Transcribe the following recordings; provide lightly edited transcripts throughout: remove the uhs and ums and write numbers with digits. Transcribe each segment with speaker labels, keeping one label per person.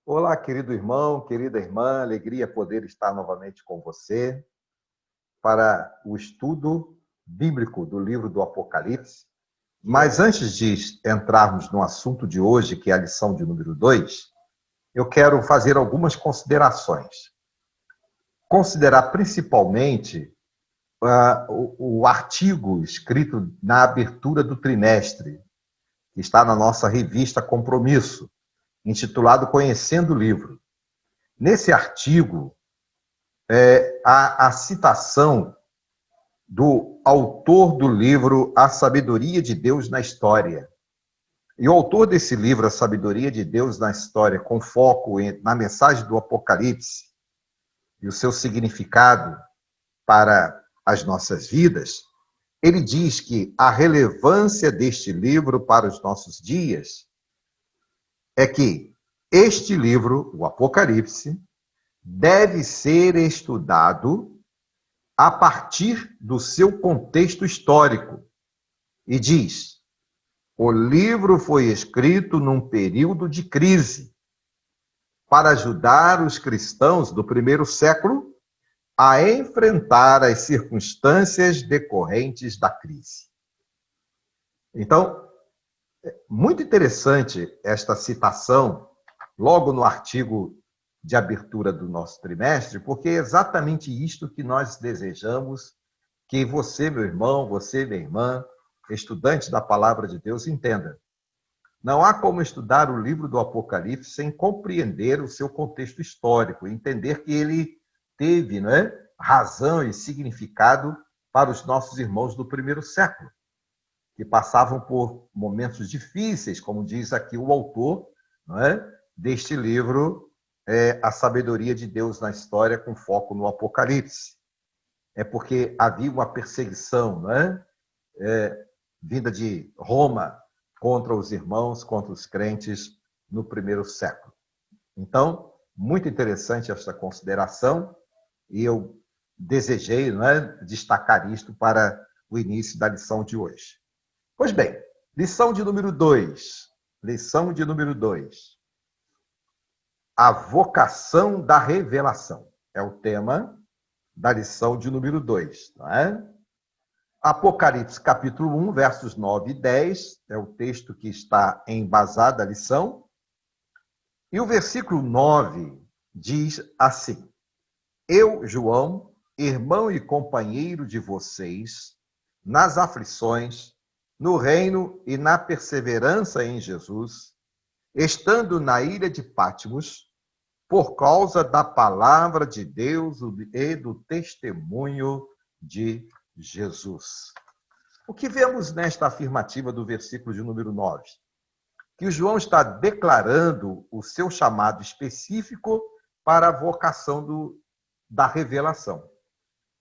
Speaker 1: Olá, querido irmão, querida irmã, alegria poder estar novamente com você para o estudo bíblico do livro do Apocalipse. Mas antes de entrarmos no assunto de hoje, que é a lição de número 2, eu quero fazer algumas considerações. Considerar principalmente o artigo escrito na abertura do trimestre, que está na nossa revista Compromisso, intitulado Conhecendo o Livro. Nesse artigo, a citação do autor do livro A Sabedoria de Deus na História. E o autor desse livro, A Sabedoria de Deus na História, com foco na mensagem do Apocalipse e o seu significado para as nossas vidas, ele diz que a relevância deste livro para os nossos dias é que este livro, o Apocalipse, deve ser estudado a partir do seu contexto histórico. E diz: o livro foi escrito num período de crise para ajudar os cristãos do primeiro século a enfrentar as circunstâncias decorrentes da crise. Então, muito interessante esta citação, logo no artigo de abertura do nosso trimestre, porque é exatamente isto que nós desejamos que você, meu irmão, você, minha irmã, estudante da palavra de Deus, entenda. Não há como estudar o livro do Apocalipse sem compreender o seu contexto histórico, entender que ele teve, razão e significado para os nossos irmãos do primeiro século, que passavam por momentos difíceis, como diz aqui o autor, deste livro, A Sabedoria de Deus na História, com foco no Apocalipse. É porque havia uma perseguição, vinda de Roma contra os irmãos, contra os crentes no primeiro século. Então, muito interessante esta consideração, e eu desejei destacar isto para o início da lição de hoje. Pois bem, lição de número 2. Lição de número 2. A vocação da revelação. É o tema da lição de número 2, não é? Apocalipse, capítulo 1, versos 9 e 10, é o texto que está embasado a lição. E o versículo 9 diz assim: eu, João, irmão e companheiro de vocês, nas aflições, no reino e na perseverança em Jesus, estando na ilha de Patmos, por causa da palavra de Deus e do testemunho de Jesus. O que vemos nesta afirmativa do versículo de número 9? Que o João está declarando o seu chamado específico para a vocação da revelação.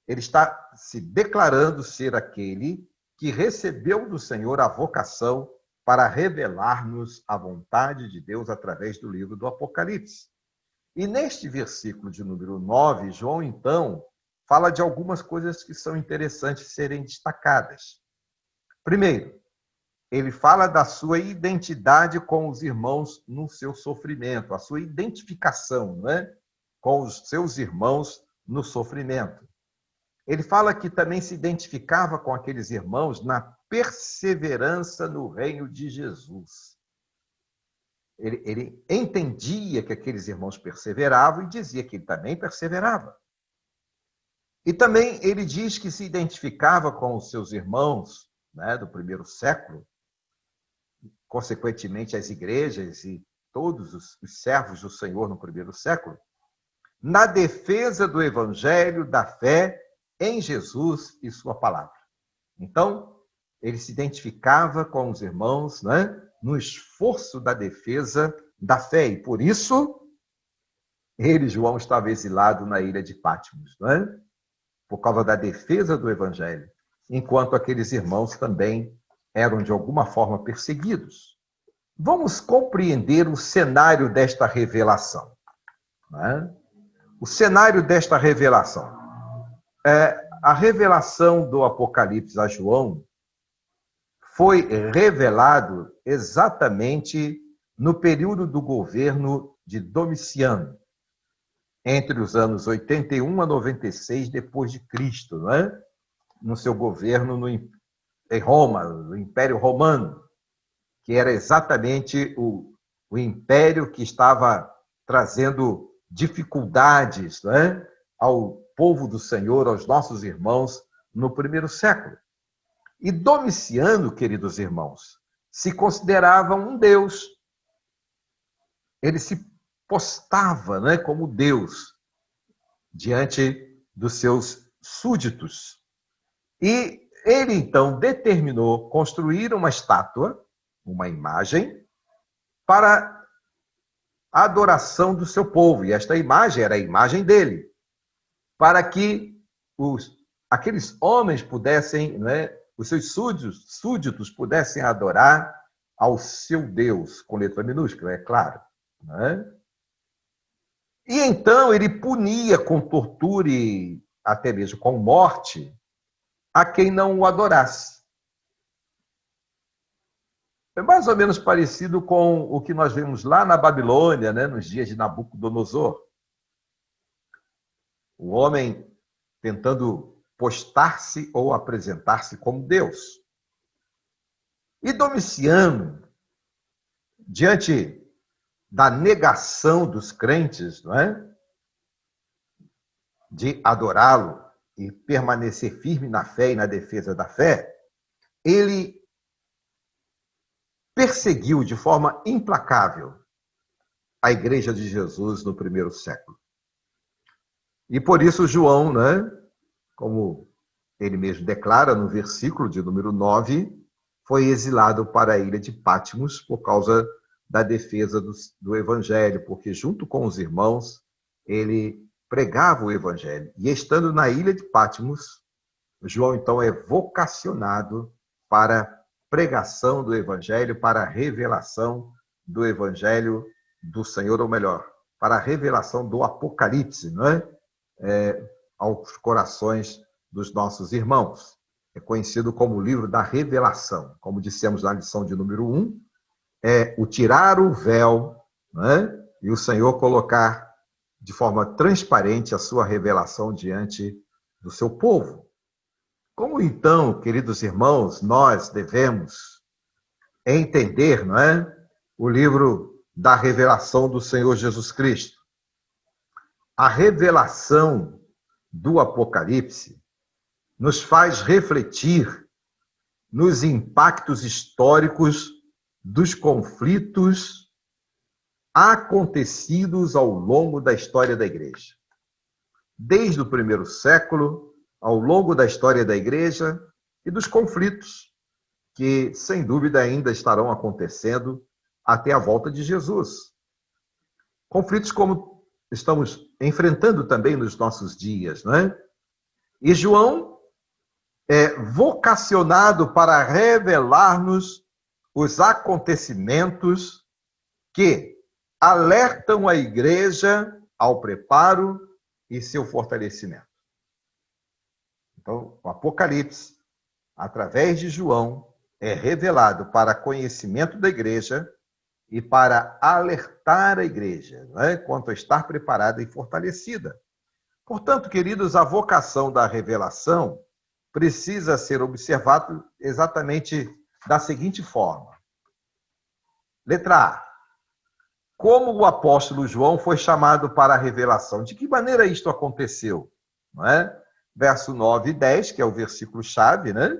Speaker 1: Ele está se declarando ser aquele que recebeu do Senhor a vocação para revelar-nos a vontade de Deus através do livro do Apocalipse. E neste versículo de número 9, João, então, fala de algumas coisas que são interessantes serem destacadas. Primeiro, ele fala da sua identidade com os irmãos no seu sofrimento, a sua identificação, com os seus irmãos no sofrimento. Ele fala que também se identificava com aqueles irmãos na perseverança no reino de Jesus. Ele entendia que aqueles irmãos perseveravam e dizia que ele também perseverava. E também ele diz que se identificava com os seus irmãos do primeiro século, consequentemente as igrejas e todos os servos do Senhor no primeiro século, na defesa do evangelho, da fé em Jesus e sua palavra. Então, ele se identificava com os irmãos, no esforço da defesa da fé. E por isso, ele, João, estava exilado na ilha de Patmos, por causa da defesa do evangelho, enquanto aqueles irmãos também eram, de alguma forma, perseguidos. Vamos compreender o cenário desta revelação. O cenário desta revelação. A revelação do Apocalipse a João foi revelado exatamente no período do governo de Domiciano, entre os anos 81 a 96 depois de Cristo, não é? No seu governo em Roma, no Império Romano, que era exatamente o império que estava trazendo dificuldades, não é? Ao povo do Senhor, aos nossos irmãos, no primeiro século. E Domiciano, queridos irmãos, se considerava um deus. Ele se postava, né, como Deus diante dos seus súditos. E ele, então, determinou construir uma estátua, uma imagem, para a adoração do seu povo. E esta imagem era a imagem dele, para que aqueles homens pudessem, né, os seus súditos pudessem adorar ao seu Deus, com letra minúscula, é claro. Né? E então ele punia com tortura e até mesmo com morte a quem não o adorasse. É mais ou menos parecido com o que nós vemos lá na Babilônia, né, nos dias de Nabucodonosor. O homem tentando postar-se ou apresentar-se como Deus. E Domiciano, diante da negação dos crentes, não é? De adorá-lo e permanecer firme na fé e na defesa da fé, ele perseguiu de forma implacável a Igreja de Jesus no primeiro século. E por isso João, né, como ele mesmo declara no versículo de número 9, foi exilado para a ilha de Patmos por causa da defesa do Evangelho, porque junto com os irmãos ele pregava o Evangelho. E estando na ilha de Patmos, João então é vocacionado para a pregação do Evangelho, para a revelação do Evangelho do Senhor, ou melhor, para a revelação do Apocalipse, não é? Aos corações dos nossos irmãos. É conhecido como o livro da revelação. Como dissemos na lição de número 1, é o tirar o véu, né? E o Senhor colocar de forma transparente a sua revelação diante do seu povo. Como então, queridos irmãos, nós devemos entender, não é, o livro da revelação do Senhor Jesus Cristo? A revelação do Apocalipse nos faz refletir nos impactos históricos dos conflitos acontecidos ao longo da história da igreja. Desde o primeiro século, ao longo da história da igreja e dos conflitos que, sem dúvida, ainda estarão acontecendo até a volta de Jesus. Conflitos como estamos enfrentando também nos nossos dias, não é? E João é vocacionado para revelar-nos os acontecimentos que alertam a igreja ao preparo e seu fortalecimento. Então, o Apocalipse, através de João, é revelado para conhecimento da igreja e para alertar a igreja, né, quanto a estar preparada e fortalecida. Portanto, queridos, a vocação da revelação precisa ser observada exatamente da seguinte forma. Letra A. Como o apóstolo João foi chamado para a revelação? De que maneira isto aconteceu? Não é? Verso 9 e 10, que é o versículo-chave, né?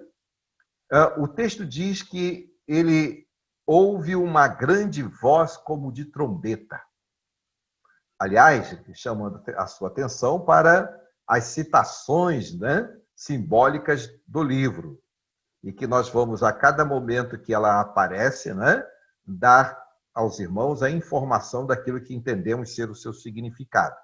Speaker 1: O texto diz que ele ouve uma grande voz como de trombeta. Aliás, chamando a sua atenção para as citações, né, simbólicas do livro, e que nós vamos, a cada momento que ela aparece, né, dar aos irmãos a informação daquilo que entendemos ser o seu significado.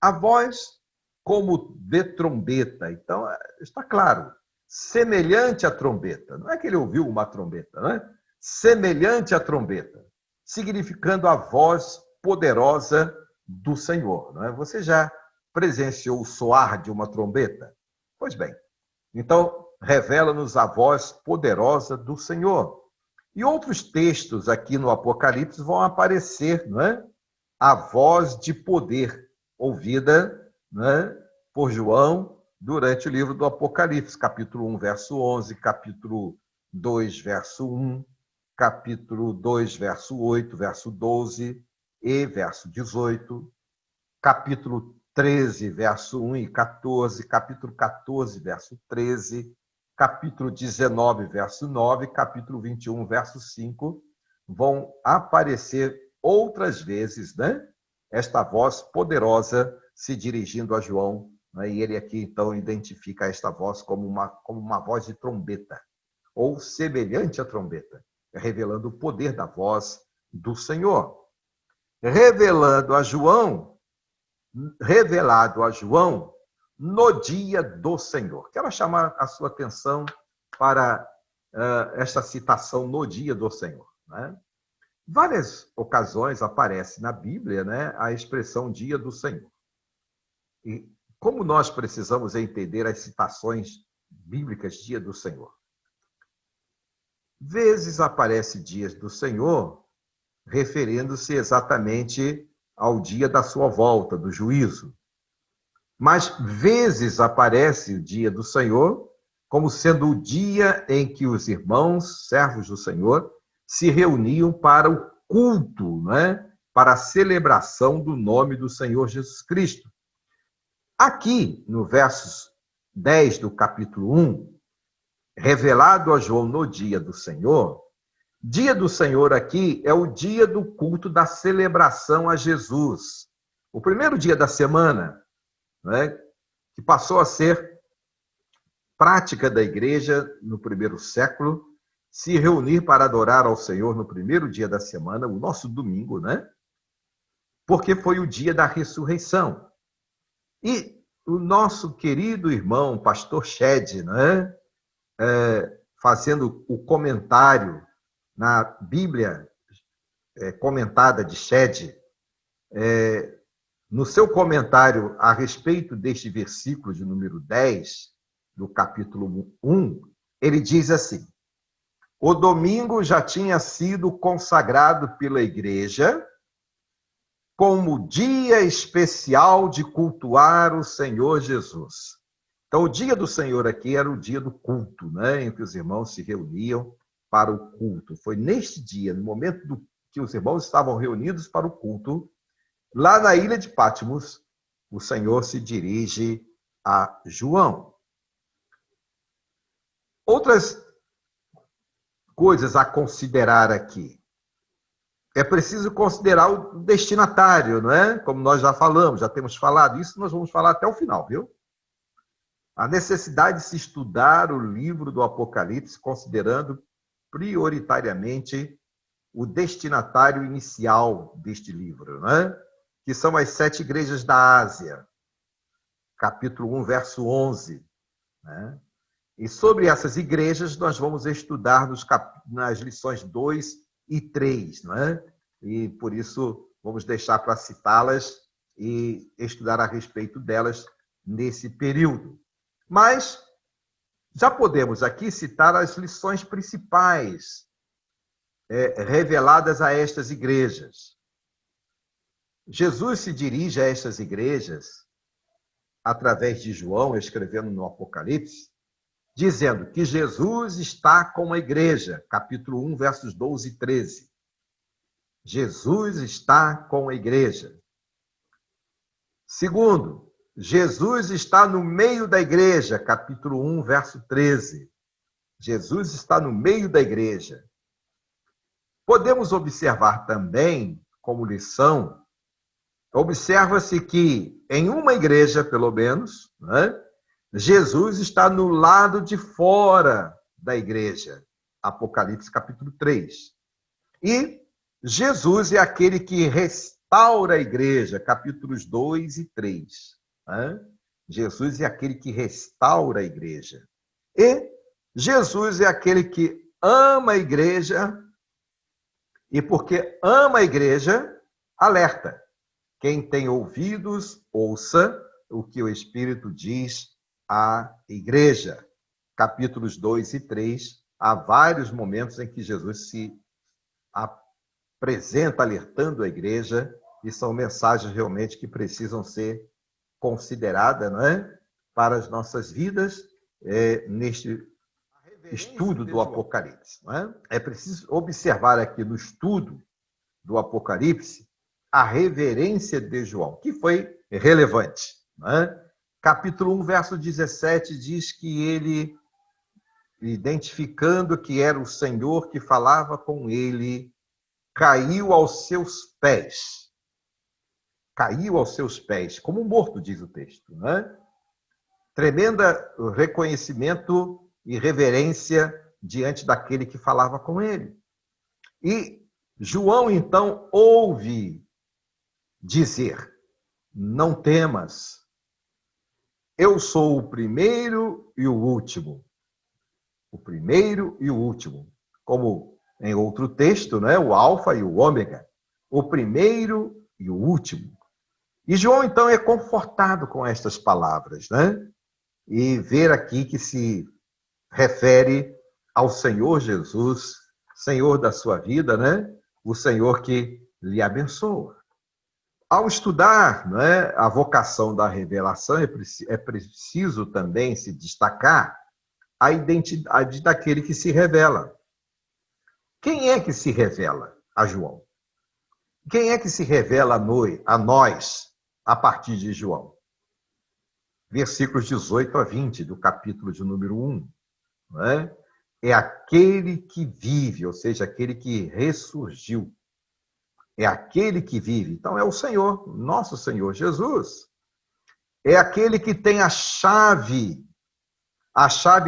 Speaker 1: A voz como de trombeta. Então, está claro, semelhante à trombeta. Não é que ele ouviu uma trombeta, não é? Semelhante à trombeta, significando a voz poderosa do Senhor. Não é? Você já presenciou o soar de uma trombeta? Pois bem, então revela-nos a voz poderosa do Senhor. E outros textos aqui no Apocalipse vão aparecer, não é? a voz de poder ouvida, né, por João durante o livro do Apocalipse, capítulo 1, verso 11, capítulo 2, verso 1, capítulo 2, verso 8, verso 12 e verso 18, capítulo 13, verso 1 e 14, capítulo 14, verso 13, capítulo 19, verso 9, capítulo 21, verso 5, vão aparecer outras vezes, né? Esta voz poderosa se dirigindo a João, né? E ele aqui, então, identifica esta voz como uma voz de trombeta, ou semelhante à trombeta, revelando o poder da voz do Senhor. Revelado a João no dia do Senhor. Quero chamar a sua atenção para esta citação no dia do Senhor, né? Várias ocasiões aparece na Bíblia, né, a expressão dia do Senhor. E como nós precisamos entender as citações bíblicas dia do Senhor? Vezes aparece dias do Senhor referindo-se exatamente ao dia da sua volta, do juízo. Mas vezes aparece o dia do Senhor como sendo o dia em que os irmãos, servos do Senhor, se reuniam para o culto, né? Para a celebração do nome do Senhor Jesus Cristo. Aqui, no versos 10 do capítulo 1, revelado a João no dia do Senhor, dia do Senhor aqui é o dia do culto da celebração a Jesus. O primeiro dia da semana, né, que passou a ser prática da igreja no primeiro século, se reunir para adorar ao Senhor no primeiro dia da semana, o nosso domingo, né? Porque foi o dia da ressurreição. E o nosso querido irmão, pastor Shed, né? Fazendo o comentário na Bíblia comentada de Shed, no seu comentário a respeito deste versículo de número 10, do capítulo 1, ele diz assim: o domingo já tinha sido consagrado pela igreja como dia especial de cultuar o Senhor Jesus. Então, o dia do Senhor aqui era o dia do culto, né, em que os irmãos se reuniam para o culto. Foi neste dia, no momento que os irmãos estavam reunidos para o culto, lá na ilha de Patmos, o Senhor se dirige a João. Outras coisas a considerar aqui. É preciso considerar o destinatário, não é? Como nós já falamos, já temos falado isso, nós vamos falar até o final, viu? A necessidade de se estudar o livro do Apocalipse, considerando prioritariamente o destinatário inicial deste livro, né? Que são as 7 igrejas da Ásia, capítulo 1, verso 11. Né? E sobre essas igrejas nós vamos estudar nas lições 2 e 3. Né? E por isso vamos deixar para citá-las e estudar a respeito delas nesse período. Mas já podemos aqui citar as lições principais reveladas a estas igrejas. Jesus se dirige a estas igrejas através de João, escrevendo no Apocalipse, dizendo que Jesus está com a igreja, capítulo 1, versos 12 e 13. Jesus está com a igreja. Segundo, Jesus está no meio da igreja, capítulo 1, verso 13. Jesus está no meio da igreja. Podemos observar também, como lição, observa-se que em uma igreja, pelo menos, né, Jesus está no lado de fora da igreja, Apocalipse capítulo 3. E Jesus é aquele que restaura a igreja, capítulos 2 e 3. Né? Jesus é aquele que restaura a igreja. E Jesus é aquele que ama a igreja, e porque ama a igreja, alerta. Quem tem ouvidos, ouça o que o Espírito diz à igreja. Capítulos 2 e 3, há vários momentos em que Jesus se apresenta alertando a igreja e são mensagens realmente que precisam ser consideradas, não é? Para as nossas vidas, neste estudo do Apocalipse. Não é? É preciso observar aqui no estudo do Apocalipse a reverência de João, que foi relevante. Não é? Capítulo 1, verso 17, diz que ele, identificando que era o Senhor que falava com ele, caiu aos seus pés. Caiu aos seus pés, como morto, diz o texto. Não é? Tremenda reconhecimento e reverência diante daquele que falava com ele. E João, então, ouve dizer: não temas, eu sou o primeiro e o último. O primeiro e o último. Como em outro texto, né? O alfa e o ômega. O primeiro e o último. E João, então, é confortado com estas palavras, né? E ver aqui que se refere ao Senhor Jesus, Senhor da sua vida, né? O Senhor que lhe abençoa. Ao estudar, né, a vocação da revelação, é preciso também se destacar a identidade daquele que se revela. Quem é que se revela a João? Quem é que se revela a nós a partir de João? Versículos 18 a 20 do capítulo de número 1. Não é? É aquele que vive, ou seja, aquele que ressurgiu. É aquele que vive. Então é o Senhor, nosso Senhor Jesus. É aquele que tem a chave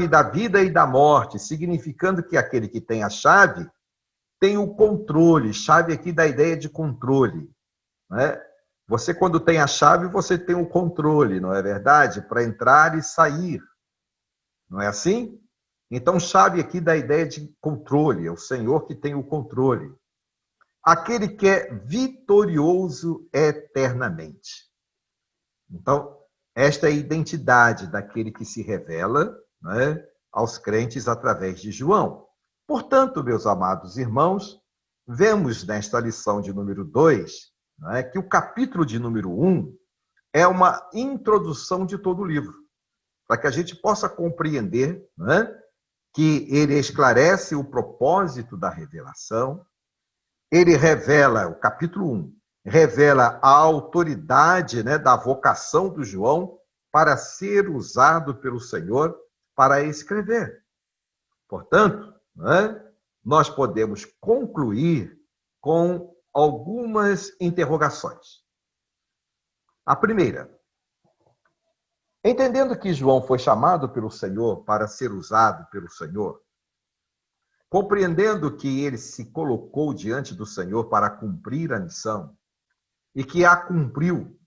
Speaker 1: da vida e da morte, significando que aquele que tem a chave tem o controle. Chave aqui da ideia de controle. Né? Você, quando tem a chave, você tem o controle, não é verdade? Para entrar e sair. Não é assim? Então, chave aqui da ideia de controle. É o Senhor que tem o controle. Aquele que é vitorioso eternamente. Então, esta é a identidade daquele que se revela, né, aos crentes através de João. Portanto, meus amados irmãos, vemos nesta lição de número 2, né, que o capítulo de número 1 é uma introdução de todo o livro, para que a gente possa compreender, né, que ele esclarece o propósito da revelação. Ele revela, o capítulo 1, revela a autoridade, né, da vocação do João para ser usado pelo Senhor para escrever. Portanto, né, nós podemos concluir com algumas interrogações. A primeira: entendendo que João foi chamado pelo Senhor para ser usado pelo Senhor, compreendendo que ele se colocou diante do Senhor para cumprir a missão, e que a cumpriu,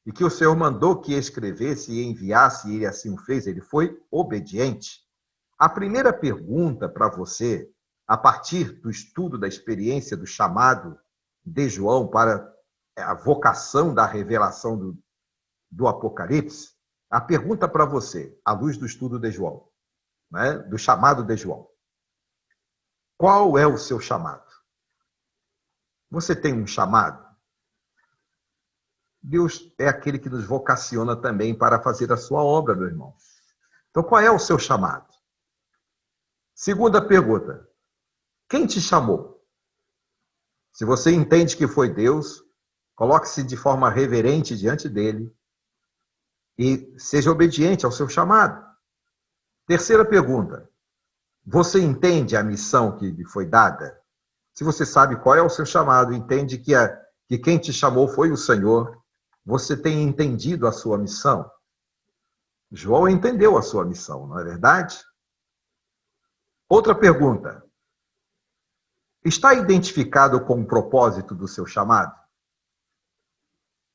Speaker 1: e que o Senhor mandou que escrevesse e enviasse, e ele assim o fez, ele foi obediente. A primeira pergunta para você, a partir do estudo da experiência do chamado de João para a vocação da revelação do Apocalipse, a pergunta para você, à luz do estudo de João, né, do chamado de João: qual é o seu chamado? Você tem um chamado? Deus é aquele que nos vocaciona também para fazer a sua obra, meu irmão. Então, qual é o seu chamado? Segunda pergunta: quem te chamou? Se você entende que foi Deus, coloque-se de forma reverente diante dele e seja obediente ao seu chamado. Terceira pergunta: você entende a missão que lhe foi dada? Se você sabe qual é o seu chamado, entende que quem te chamou foi o Senhor, você tem entendido a sua missão? João entendeu a sua missão, não é verdade? Outra pergunta: está identificado com o propósito do seu chamado?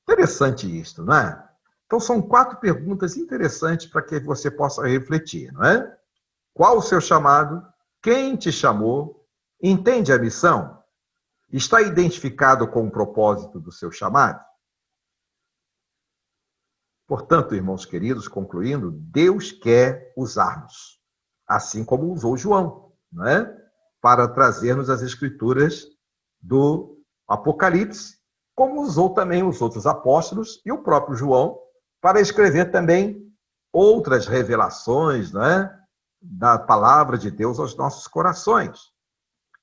Speaker 1: Interessante isto, não é? Então, são 4 perguntas interessantes para que você possa refletir, não é? Qual o seu chamado? Quem te chamou? Entende a missão? Está identificado com o propósito do seu chamado? Portanto, irmãos queridos, concluindo, Deus quer usar-nos, assim como usou João, não é? Para trazer-nos as escrituras do Apocalipse, como usou também os outros apóstolos e o próprio João para escrever também outras revelações, né, da palavra de Deus aos nossos corações.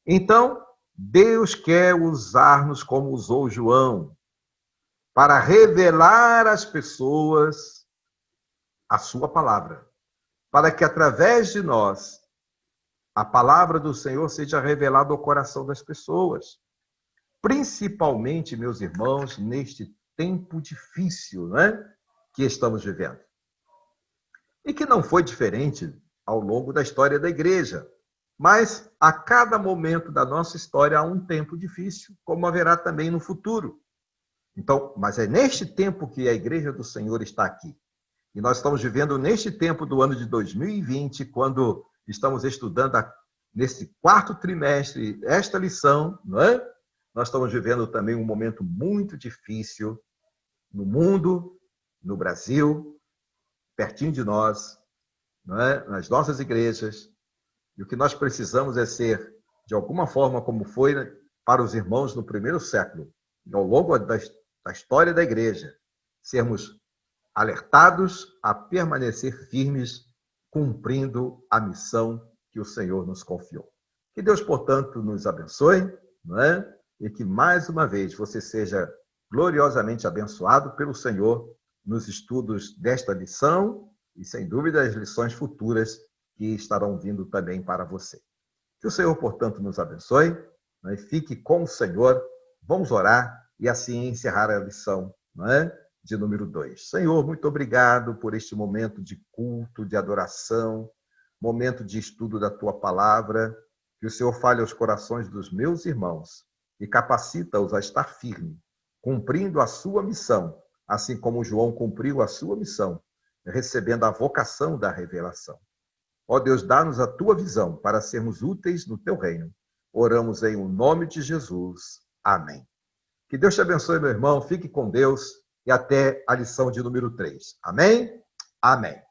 Speaker 1: Então, Deus quer usar-nos como usou João, para revelar às pessoas a sua palavra, para que através de nós a palavra do Senhor seja revelada ao coração das pessoas. Principalmente, meus irmãos, neste tempo difícil, né, que estamos vivendo. E que não foi diferente ao longo da história da igreja. Mas a cada momento da nossa história há um tempo difícil, como haverá também no futuro. Então, mas é neste tempo que a igreja do Senhor está aqui. E nós estamos vivendo neste tempo do ano de 2020, quando estamos estudando nesse quarto trimestre esta lição, não é? Nós estamos vivendo também um momento muito difícil no mundo, no Brasil, pertinho de nós, não é? Nas nossas igrejas. E o que nós precisamos é ser, de alguma forma, como foi para os irmãos no primeiro século, ao longo da história da igreja, sermos alertados a permanecer firmes, cumprindo a missão que o Senhor nos confiou. Que Deus, portanto, nos abençoe, não é? E que, mais uma vez, você seja gloriosamente abençoado pelo Senhor nos estudos desta lição e, sem dúvida, as lições futuras que estarão vindo também para você. Que o Senhor, portanto, nos abençoe, não é? Fique com o Senhor, vamos orar e assim encerrar a lição, não é? De número 2. Senhor, muito obrigado por este momento de culto, de adoração, momento de estudo da Tua Palavra, que o Senhor fale aos corações dos meus irmãos e capacita-os a estar firme, cumprindo a sua missão, assim como João cumpriu a sua missão, recebendo a vocação da revelação. Ó Deus, dá-nos a Tua visão para sermos úteis no Teu reino. Oramos em o nome de Jesus. Amém. Que Deus te abençoe, meu irmão. Fique com Deus e até a lição de número 3. Amém? Amém.